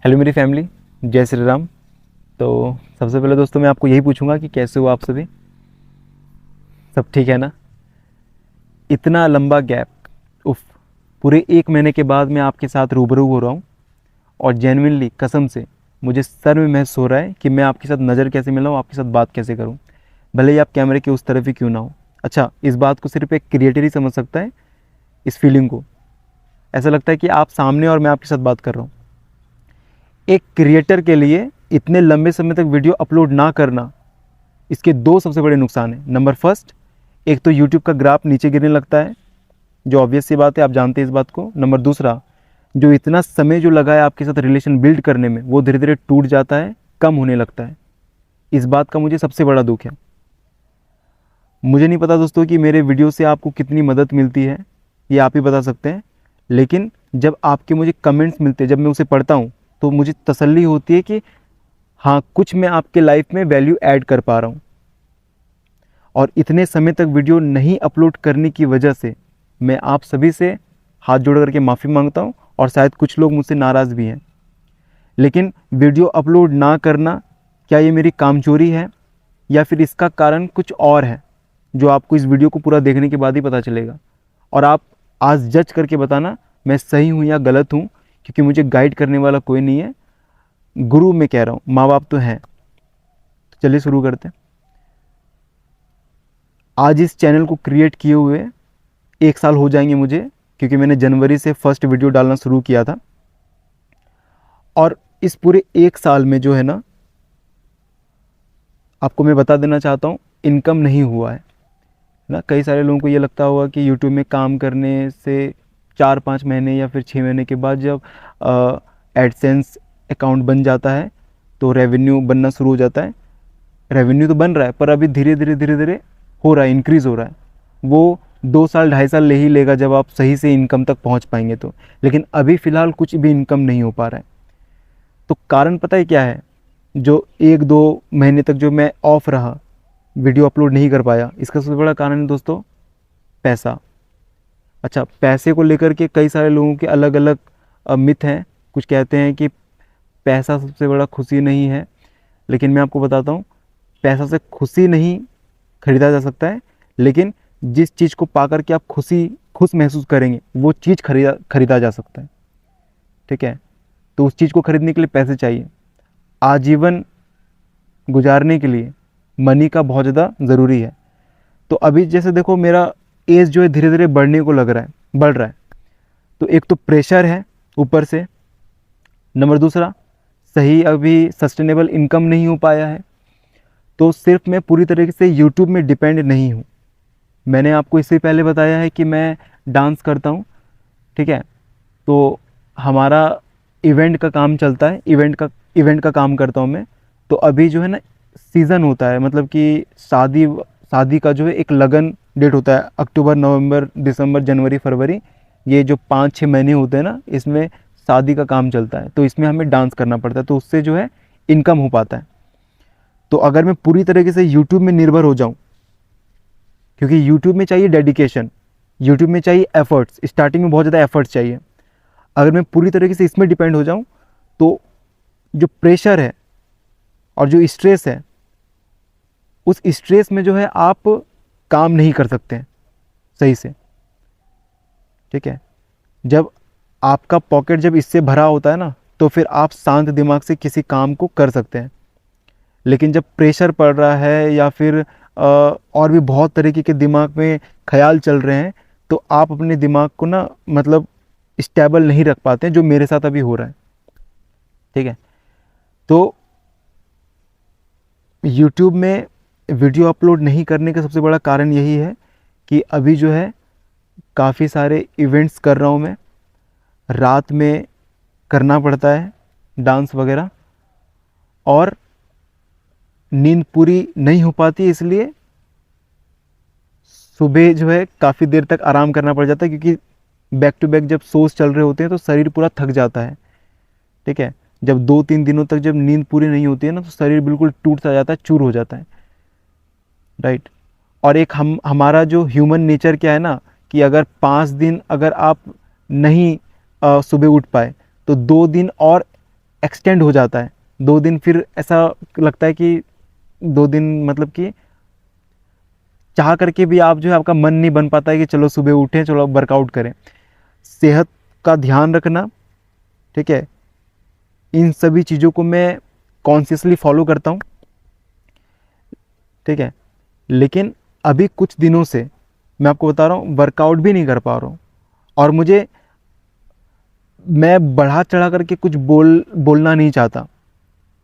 Hello मेरी family, जय श्री राम। तो सबसे पहले दोस्तों मैं आपको यही पूछूंगा कि कैसे हो आप सभी, सब ठीक है ना। इतना लंबा गैप, उफ, पूरे 1 महीने के बाद मैं आपके साथ रूबरू हो रहा हूँ। और जेन्युइनली कसम से मुझे सर में महसूस हो रहा है कि मैं आपके साथ नज़र कैसे मिलाऊँ, आपके साथ बात कैसे करूँ, भले ही आप कैमरे के उस तरफ ही क्यों ना हो। अच्छा, इस बात को सिर्फ एक क्रिएटर ही समझ सकता है, इस फीलिंग को। ऐसा लगता है कि आप सामने और मैं आपके साथ बात कर रहा हूँ। एक क्रिएटर के लिए इतने लंबे समय तक वीडियो अपलोड ना करना, इसके दो सबसे बड़े नुकसान हैं। नंबर फर्स्ट, एक तो यूट्यूब का ग्राफ नीचे गिरने लगता है, जो ऑब्वियस सी बात है, आप जानते हैं इस बात को। नंबर दूसरा, जो इतना समय जो लगा है आपके साथ रिलेशन बिल्ड करने में, वो धीरे धीरे टूट जाता है, कम होने लगता है। इस बात का मुझे सबसे बड़ा दुख है। मुझे नहीं पता दोस्तों कि मेरे वीडियो से आपको कितनी मदद मिलती है, ये आप ही बता सकते हैं। लेकिन जब आपके मुझे कमेंट्स मिलते हैं, जब मैं उसे पढ़ता हूँ, तो मुझे तसल्ली होती है कि हाँ, कुछ मैं आपके लाइफ में वैल्यू ऐड कर पा रहा हूँ। और इतने समय तक वीडियो नहीं अपलोड करने की वजह से मैं आप सभी से हाथ जोड़ करके माफ़ी मांगता हूँ, और शायद कुछ लोग मुझसे नाराज़ भी हैं। लेकिन वीडियो अपलोड ना करना, क्या ये मेरी कामचोरी है या फिर इसका कारण कुछ और है, जो आपको इस वीडियो को पूरा देखने के बाद ही पता चलेगा। और आप आज जज करके बताना मैं सही हूँ या गलत हूँ, क्योंकि मुझे गाइड करने वाला कोई नहीं है। गुरु मैं कह रहा हूँ, माँ बाप तो हैं। तो चलिए शुरू करते हैं। आज इस चैनल को क्रिएट किए हुए 1 साल हो जाएंगे मुझे, क्योंकि मैंने जनवरी से फर्स्ट वीडियो डालना शुरू किया था। और इस पूरे 1 साल में जो है ना, आपको मैं बता देना चाहता हूँ, इनकम नहीं हुआ है ना। कई सारे लोगों को ये लगता होगा कि यूट्यूब में काम करने से 4-5 महीने या फिर 6 महीने के बाद जब एडसेंस अकाउंट बन जाता है तो रेवेन्यू बनना शुरू हो जाता है। रेवेन्यू तो बन रहा है, पर अभी धीरे धीरे हो रहा है, इंक्रीज़ हो रहा है। वो 2 साल 2.5 साल ले ही लेगा जब आप सही से इनकम तक पहुंच पाएंगे तो। लेकिन अभी फ़िलहाल कुछ भी इनकम नहीं हो पा रहा है। तो कारण पता है क्या है? जो 1-2 महीने तक जो मैं ऑफ रहा, वीडियो अपलोड नहीं कर पाया, इसका सबसे बड़ा कारण है दोस्तों पैसा। अच्छा, पैसे को लेकर के कई सारे लोगों के अलग अलग मिथ हैं। कुछ कहते हैं कि पैसा सबसे बड़ा खुशी नहीं है, लेकिन मैं आपको बताता हूँ, पैसा से खुशी नहीं खरीदा जा सकता है, लेकिन जिस चीज़ को पा कर के आप खुश महसूस करेंगे, वो चीज़ खरीदा जा सकता है। ठीक है? तो उस चीज़ को खरीदने के लिए पैसे चाहिए। आजीवन गुजारने के लिए मनी का बहुत ज़्यादा ज़रूरी है। तो अभी जैसे देखो, मेरा एज जो है धीरे धीरे बढ़ने को लग रहा है, बढ़ रहा है। तो एक तो प्रेशर है ऊपर से, नंबर दूसरा, सही अभी सस्टेनेबल इनकम नहीं हो पाया है। तो सिर्फ मैं पूरी तरीके से यूट्यूब में डिपेंड नहीं हूँ। मैंने आपको इससे पहले बताया है कि मैं डांस करता हूँ। ठीक है? तो हमारा इवेंट का काम चलता है, इवेंट का काम करता हूँ मैं। तो अभी जो है ना, सीज़न होता है, मतलब कि शादी शादी का जो है एक लगन डेट होता है, अक्टूबर नवंबर दिसंबर जनवरी फरवरी, ये जो 5-6 महीने होते हैं ना, इसमें शादी का काम चलता है। तो इसमें हमें डांस करना पड़ता है, तो उससे जो है इनकम हो पाता है। तो अगर मैं पूरी तरीके से यूट्यूब में निर्भर हो जाऊँ, क्योंकि यूट्यूब में चाहिए डेडिकेशन, यूट्यूब में चाहिए एफर्ट्स, स्टार्टिंग में बहुत ज़्यादा एफर्ट्स चाहिए। अगर मैं पूरी तरीके से इसमें डिपेंड हो जाऊं, तो जो प्रेशर है और जो स्ट्रेस है, उस स्ट्रेस में जो है आप काम नहीं कर सकते हैं सही से। ठीक है? जब आपका पॉकेट जब इससे भरा होता है ना, तो फिर आप शांत दिमाग से किसी काम को कर सकते हैं। लेकिन जब प्रेशर पड़ रहा है या फिर और भी बहुत तरीके के दिमाग में ख्याल चल रहे हैं, तो आप अपने दिमाग को ना, मतलब स्टेबल नहीं रख पाते हैं, जो मेरे साथ अभी हो रहा है। ठीक है? तो यूट्यूब में वीडियो अपलोड नहीं करने का सबसे बड़ा कारण यही है कि अभी जो है काफ़ी सारे इवेंट्स कर रहा हूँ मैं, रात में करना पड़ता है डांस वगैरह, और नींद पूरी नहीं हो पाती, इसलिए सुबह जो है काफ़ी देर तक आराम करना पड़ जाता है, क्योंकि बैक टू बैक जब शोज़ चल रहे होते हैं तो शरीर पूरा थक जाता है। ठीक है? जब 2-3 दिनों तक जब नींद पूरी नहीं होती है ना, तो शरीर बिल्कुल टूट सा जाता है, चूर हो जाता है। राइट? और एक हमारा जो ह्यूमन नेचर क्या है ना, कि अगर 5 दिन अगर आप नहीं सुबह उठ पाए, तो 2 दिन और एक्सटेंड हो जाता है। 2 दिन फिर ऐसा लगता है कि 2 दिन मतलब कि चाह करके भी आप जो है आपका मन नहीं बन पाता है कि चलो सुबह उठें, चलो वर्कआउट करें। सेहत का ध्यान रखना, ठीक है, इन सभी चीज़ों को मैं कॉन्शियसली फॉलो करता हूँ, ठीक है। लेकिन अभी कुछ दिनों से मैं आपको बता रहा हूँ वर्कआउट भी नहीं कर पा रहा हूँ, और मैं बढ़ा चढ़ा करके कुछ बोलना नहीं चाहता,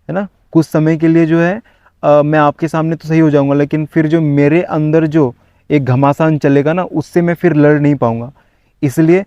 है ना। कुछ समय के लिए जो है मैं आपके सामने तो सही हो जाऊंगा, लेकिन फिर जो मेरे अंदर जो एक घमासान चलेगा ना, उससे मैं फिर लड़ नहीं पाऊंगा। इसलिए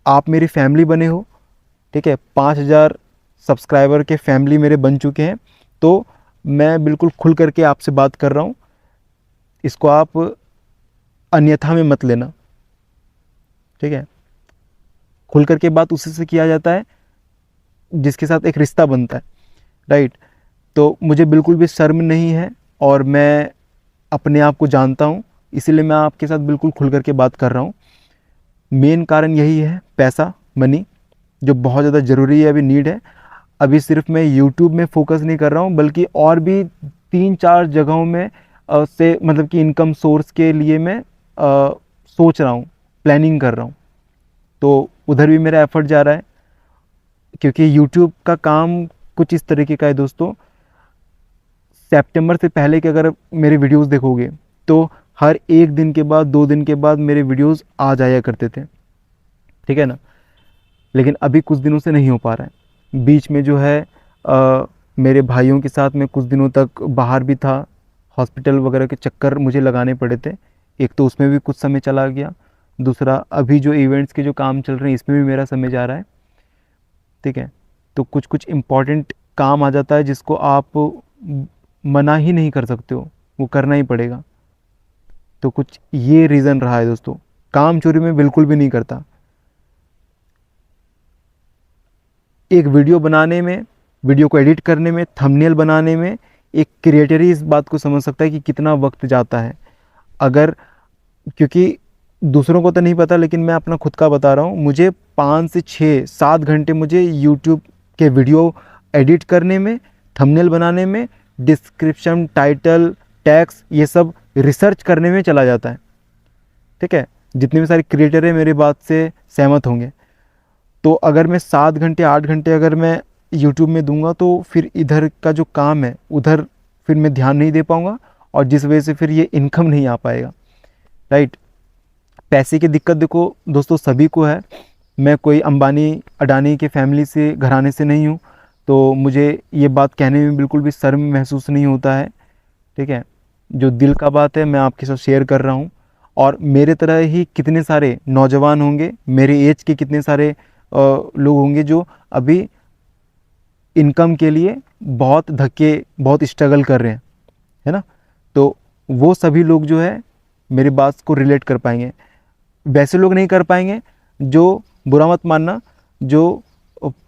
आप मेरी फैमिली बने हो, ठीक है, 5,000 सब्सक्राइबर के फैमिली मेरे बन चुके हैं, तो मैं बिल्कुल खुल करके आपसे बात कर रहा हूँ। इसको आप अन्यथा में मत लेना, ठीक है। खुल करके बात उसी से किया जाता है जिसके साथ एक रिश्ता बनता है, राइट। तो मुझे बिल्कुल भी शर्म नहीं है, और मैं अपने आप को जानता हूँ, इसीलिए मैं आपके साथ बिल्कुल खुल करके बात कर रहा हूँ। मेन कारण यही है, पैसा, मनी, जो बहुत ज़्यादा ज़रूरी है, अभी नीड है। अभी सिर्फ मैं यूट्यूब में फोकस नहीं कर रहा हूँ, बल्कि और भी 3-4 जगहों में से मतलब कि इनकम सोर्स के लिए मैं सोच रहा हूँ, प्लानिंग कर रहा हूँ। तो उधर भी मेरा एफर्ट जा रहा है, क्योंकि यूट्यूब का काम कुछ इस तरीके का है दोस्तों। सितंबर से पहले के अगर मेरे वीडियोस देखोगे तो हर 1 दिन के बाद, 2 दिन के बाद मेरे वीडियोस आ जाया करते थे, ठीक है ना। लेकिन अभी कुछ दिनों से नहीं हो पा रहा है। बीच में जो है मेरे भाइयों के साथ मैं कुछ दिनों तक बाहर भी था, हॉस्पिटल वगैरह के चक्कर मुझे लगाने पड़े थे। एक तो उसमें भी कुछ समय चला गया, दूसरा अभी जो इवेंट्स के जो काम चल रहे हैं इसमें भी मेरा समय जा रहा है, ठीक है। तो कुछ कुछ इम्पॉर्टेंट काम आ जाता है जिसको आप मना ही नहीं कर सकते हो, वो करना ही पड़ेगा। तो कुछ ये रीज़न रहा है दोस्तों। काम चोरी में बिल्कुल भी नहीं करता। एक वीडियो बनाने में, वीडियो को एडिट करने में, थंबनेल बनाने में एक क्रिएटर ही इस बात को समझ सकता है कि कितना वक्त जाता है। अगर, क्योंकि दूसरों को तो नहीं पता, लेकिन मैं अपना खुद का बता रहा हूँ, मुझे 5 से 6, 7 घंटे मुझे यूट्यूब के वीडियो एडिट करने में, थंबनेल बनाने में, डिस्क्रिप्शन, टाइटल, टैग्स, ये सब रिसर्च करने में चला जाता है, ठीक है। जितने भी सारे क्रिएटर हैं मेरी बात से सहमत होंगे। तो अगर मैं 7 घंटे, 8 घंटे अगर मैं यूट्यूब में दूंगा, तो फिर इधर का जो काम है उधर फिर मैं ध्यान नहीं दे पाऊंगा, और जिस वजह से फिर ये इनकम नहीं आ पाएगा, राइट। पैसे की दिक्कत देखो दोस्तों सभी को है। मैं कोई अंबानी अडानी के फैमिली से, घराने से नहीं हूँ, तो मुझे ये बात कहने में बिल्कुल भी शर्म महसूस नहीं होता है, ठीक है। जो दिल का बात है मैं आपके साथ शेयर कर रहा हूँ। और मेरे तरह ही कितने सारे नौजवान होंगे, मेरे एज के कितने सारे लोग होंगे जो अभी इनकम के लिए बहुत धक्के, बहुत स्ट्रगल कर रहे हैं, है ना। तो वो सभी लोग जो है मेरी बात को रिलेट कर पाएंगे। वैसे लोग नहीं कर पाएंगे जो, बुरा मत मानना, जो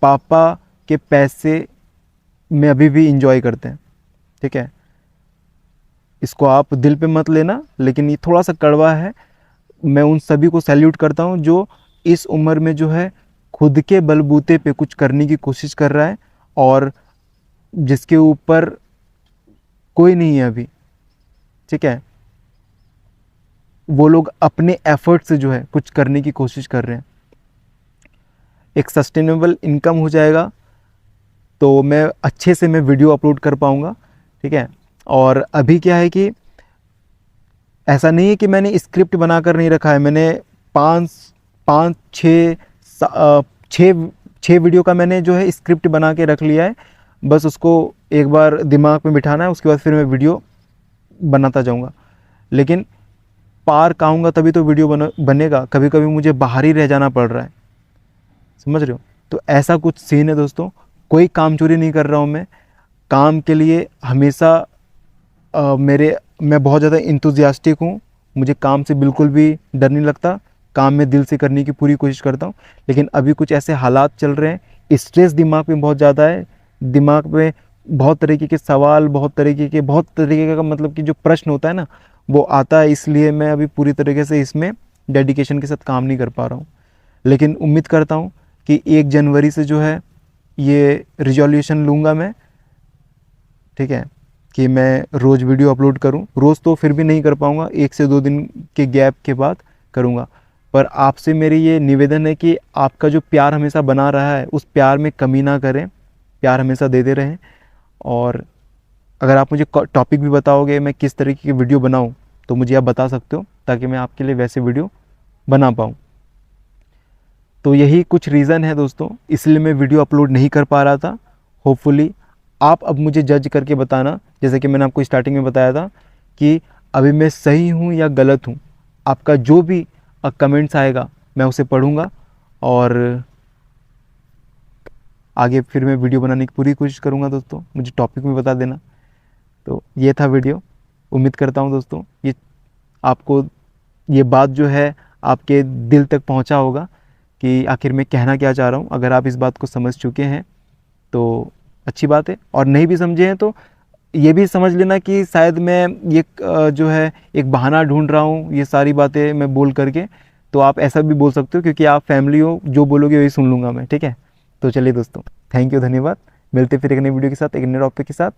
पापा के पैसे में अभी भी इंजॉय करते हैं, ठीक है। इसको आप दिल पे मत लेना, लेकिन ये थोड़ा सा कड़वा है। मैं उन सभी को सैल्यूट करता हूँ जो इस उम्र में जो है खुद के बलबूते पे कुछ करने की कोशिश कर रहा है, और जिसके ऊपर कोई नहीं है अभी, ठीक है। वो लोग अपने एफर्ट से जो है कुछ करने की कोशिश कर रहे हैं। एक सस्टेनेबल इनकम हो जाएगा तो मैं अच्छे से मैं वीडियो अपलोड कर पाऊँगा, ठीक है। और अभी क्या है कि ऐसा नहीं है कि मैंने स्क्रिप्ट बनाकर नहीं रखा है। मैंने 5-6 वीडियो का मैंने जो है स्क्रिप्ट बना के रख लिया है। बस उसको एक बार दिमाग में बिठाना है, उसके बाद फिर मैं वीडियो बनाता जाऊंगा। लेकिन पार खाऊंगा तभी तो वीडियो बनेगा। कभी कभी मुझे बाहर ही रह जाना पड़ रहा है, समझ रहे हो। तो ऐसा कुछ सीन है दोस्तों। कोई काम चोरी नहीं कर रहा हूँ मैं। काम के लिए हमेशा मैं बहुत ज़्यादा इंतुजियास्टिक हूँ। मुझे काम से बिल्कुल भी डर नहीं लगता। काम में दिल से करने की पूरी कोशिश करता हूँ। लेकिन अभी कुछ ऐसे हालात चल रहे हैं, स्ट्रेस दिमाग में बहुत ज़्यादा है। दिमाग में बहुत तरीके के सवाल, बहुत तरीके का मतलब कि जो प्रश्न होता है ना, वो आता है। इसलिए मैं अभी पूरी तरीके से इसमें डेडिकेशन के साथ काम नहीं कर पा रहा हूँ। लेकिन उम्मीद करता हूँ कि 1 जनवरी से जो है ये रिजोल्यूशन लूँगा मैं, ठीक है, कि मैं रोज़ वीडियो अपलोड करूं। रोज़ तो फिर भी नहीं कर पाऊंगा, 1 से 2 दिन के गैप के बाद करूंगा। पर आपसे मेरी ये निवेदन है कि आपका जो प्यार हमेशा बना रहा है उस प्यार में कमी ना करें, प्यार हमेशा देते रहें। और अगर आप मुझे टॉपिक भी बताओगे मैं किस तरीके की वीडियो बनाऊं तो मुझे आप बता सकते हो, ताकि मैं आपके लिए वैसे वीडियो बना पाऊँ। तो यही कुछ रीज़न है दोस्तों, इसलिए मैं वीडियो अपलोड नहीं कर पा रहा था। होपफुली आप अब मुझे जज करके बताना, जैसे कि मैंने आपको स्टार्टिंग में बताया था कि अभी मैं सही हूँ या गलत हूँ। आपका जो भी कमेंट्स आएगा मैं उसे पढ़ूँगा और आगे फिर मैं वीडियो बनाने की पूरी कोशिश करूँगा। दोस्तों मुझे टॉपिक भी बता देना। तो ये था वीडियो। उम्मीद करता हूँ दोस्तों ये आपको ये बात जो है आपके दिल तक पहुँचा होगा कि आखिर मैं कहना क्या चाह रहा हूँ। अगर आप इस बात को समझ चुके हैं तो अच्छी बात है, और नहीं भी समझे हैं तो ये भी समझ लेना कि शायद मैं ये जो है एक बहाना ढूंढ रहा हूँ ये सारी बातें मैं बोल करके। तो आप ऐसा भी बोल सकते हो, क्योंकि आप फैमिली हो, जो बोलोगे वही सुन लूँगा मैं, ठीक है। तो चलिए दोस्तों, थैंक यू, धन्यवाद। मिलते फिर एक नई वीडियो के साथ, एक नए टॉपिक के साथ।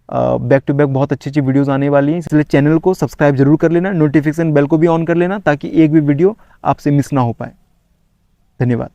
बैक टू बैक बहुत अच्छी अच्छी वीडियोस आने वाली हैं, इसलिए चैनल को सब्सक्राइब जरूर कर लेना, नोटिफिकेशन बेल को भी ऑन कर लेना, ताकि एक भी वीडियो आपसे मिस ना हो पाए। धन्यवाद।